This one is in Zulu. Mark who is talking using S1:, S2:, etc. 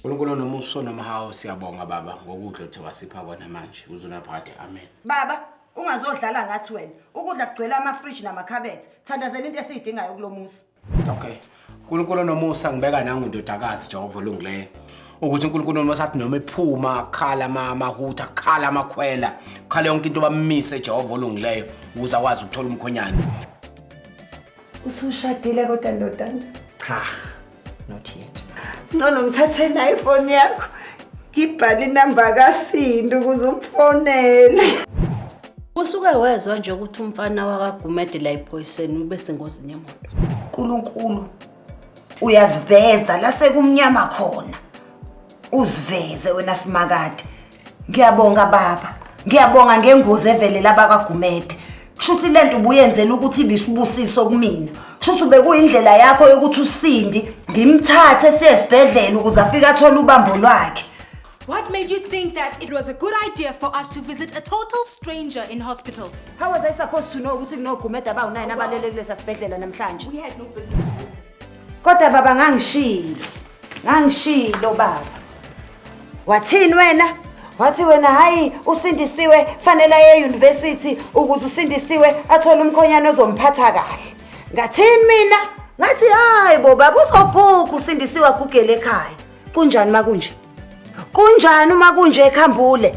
S1: uNkulunkulu nomuso nomahawu siyabonga baba ngokudla othe wasipha kona manje uzunaphathe amen.
S2: Baba, ungazodlala ngathi wena. Ukudla kugcwele ama-fridge namakhabethe. Thandazela into esiyidingayo kulomusa.
S1: Okay. uNkulunkulu nomusa ngibeka nangundodakazi Jehova olungileyo. Ukuthi uNkulunkulu nomusa athi noma ephuma akhala amahutha akhala amakhwela. Khala yonke into bamise Jehova olungileyo ukuze akwazi ukuthola umkhonyana.
S2: Usushadile kodwa ndodana?
S1: Cha. Not yet.
S2: Ngcono ngithathe na iphone yakho. Ngibhale inamba kaSindi ukuze umfonele.
S3: Usuke wezwa nje ukuthi umfana wakaGumede la iPoison ube sengozini yemoto.
S2: uNkulunkulu uyaziveza la sekumnyama khona. Uziveze wena simakade. Ngiyabonga baba. Ngiyabonga ngengozi evele labakaGumede. Kushuthi lento ubuyenzela ukuthi ibisibusiso kumina. Kushuthi bekuyindlela yakho yokuthi uSindi ngimthathe siyesibhedlela ukuze afike athola ubambo lwakhe.
S4: What made you think that it was a good idea for us to visit a total stranger in hospital?
S2: How was I supposed to know ukuthi kunoGumede abawunani abalele kulesa sibhedlela namhlanje?
S4: We had no business.
S2: Kodwa baba ngangishilo baba. Wathini wena? Wathi wena hayi usindisiwe fanele aye university ukuze usindisiwe athole umkhonyana ozomphatha kahle. Ngathini mina? Ngathi hayi bo baba uzophuka usindisiwe agugele ekhaya. Kunjani makunje? Kunjani uma kunje ekhambule?